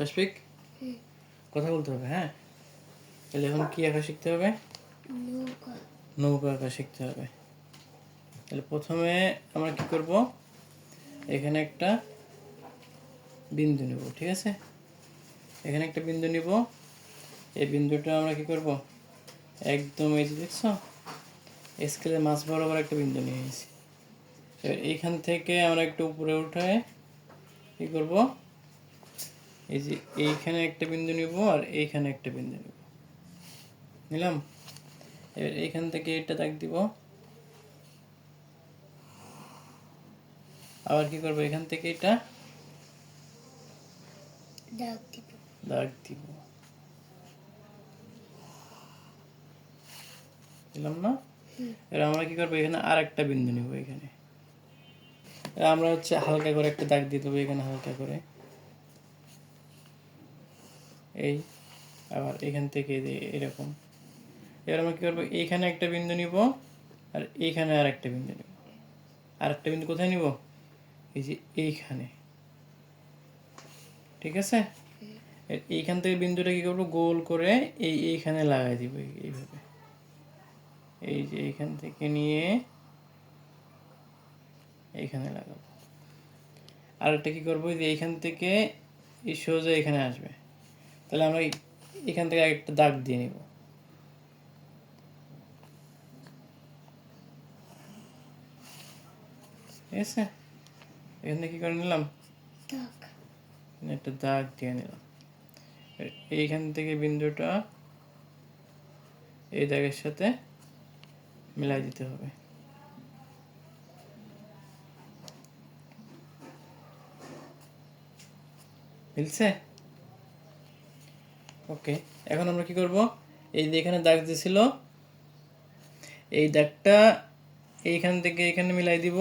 তশফিক কথা বলতে হবে, হ্যাঁ? তাহলে এখন কি আঁকা শিখতে হবে? নৌকা আঁকা শিখতে হবে। তাহলে প্রথমে আমরা কি করব, এখানে একটা বিন্দু নেব, ঠিক আছে? এখানে একটা বিন্দু নিব। এই বিন্দুটা আমরা কি করব, একদম এই যে দেখছো স্কেলে মাছ বরাবর একটা বিন্দু নিয়ে নিয়েছি। এবার এইখান থেকে আমরা একটু উপরে উঠায় কি করব, এই যে এইখানে একটা বিন্দু নিব আর এইখানে একটা বিন্দু নিব, নিলাম। এবার এইখান থেকে এটা দাগ দিব, আবার কি করব, এখান থেকে এটা দাগ দিব, দিলাম না? এবার আমরা কি করবো, এখানে আর একটা বিন্দু নিব। এখানে আমরা হচ্ছে হালকা করে একটা দাগ দিয়ে দেবো এখানে, হালকা করে এই, আবার এখান থেকে এরকম। এবার আমরা কি করবো, এইখানে একটা বিন্দু নিব আর এইখানে আর একটা বিন্দু নিব। আর একটা বিন্দু কোথায় নিব, এই যে এইখানে, ঠিক আছে? এইখান থেকে বিন্দুটা কি করবো, গোল করে এইখানে লাগাই দিব, এইভাবে। এই যে এইখান থেকে নিয়ে এইখানে লাগাবো। আর একটা কি করবো, যে এইখান থেকে এই সোজা এখানে আসবে। তাহলে আমরা এখান থেকে একটা দাগ দিয়ে নিব, ঠিক আছে? এখানে কি করে নিলাম, একটা দাগ দিয়ে নিলাম। এইখান থেকে বিন্দুটা এই দাগের সাথে মিলাই দিতে হবে। মিলছে? ওকে। এখন আমরা কি করব, এই যে এখানে দাগ দিয়েছিল এই দাগটা এইখান থেকে এখানে মিলাই দিব।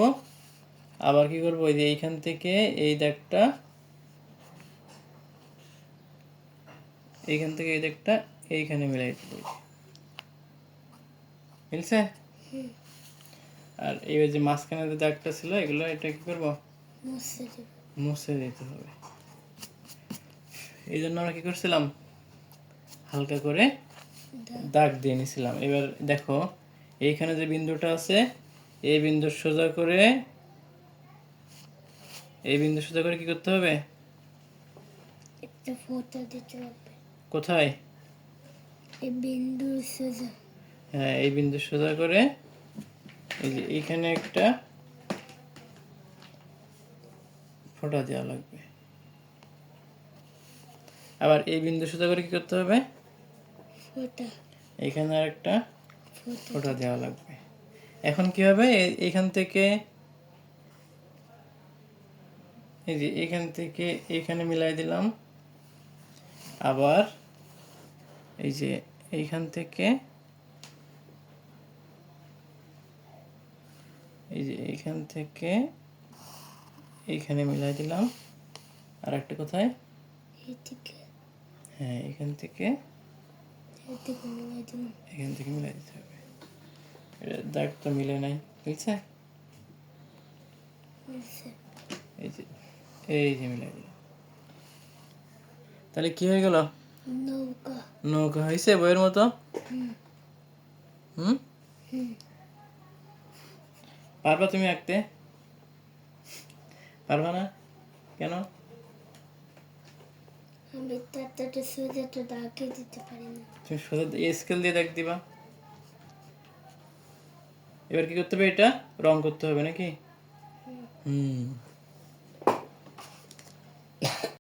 আবার কি করব, এই যে এইখান থেকে এই দাগটা এইখান থেকে এই দাগটা এইখানে মিলাই দিব। মিলছে? আর এই যে মাঝখানে যে দাগটা ছিল এগুলো, এটা কি করব, মুছে দিতে হবে। এই জন্য আমরা কি করছিলাম, হালকা করে দাগ দিয়ে নিছিলাম। এবার দেখো এইখানে যে বিন্দুটা আছে, এই বিন্দু সোজা করে কি করতে হবে, একটা ফোঁটা দিতে হবে। কোথায়, এই বিন্দু সোজা, হ্যাঁ এই বিন্দু সোজা করে এই যে এইখানে একটা ফোঁটা দেওয়া লাগবে। আবার এই বিন্দু সোজা করে কি করতে হবে, ফোঁটা, এইখানে আর একটা ফোঁটা দেওয়া লাগবে। এখন কি হবে, এইখান থেকে এই যে এইখান থেকে এইখানে মিলাই দিলাম। আবার এই যে এইখান থেকে এই যে এইখান থেকে এইখানে মিলাই দিলাম। আর একটা কোথায়, হ্যাঁ এখান থেকে এখান থেকে মিলাই দিতে হবে। এটা দাগ তো মিলে নাই, বুঝছে? এই যে মিলাই দিলাম। তাহলে কি হয়ে গেল, নৌকা হয়েছে বইয়ের মতো। হুম, পারবা তুমি আঁকতে? পারবা না কেন? আমি তাতে সোজাটা দাগে দিতে পারি না। তুমি সোজা স্কেল দিয়ে দাগ দিবা। এবার কি করতে হবে, এটা রং করতে হবে নাকি? হুম।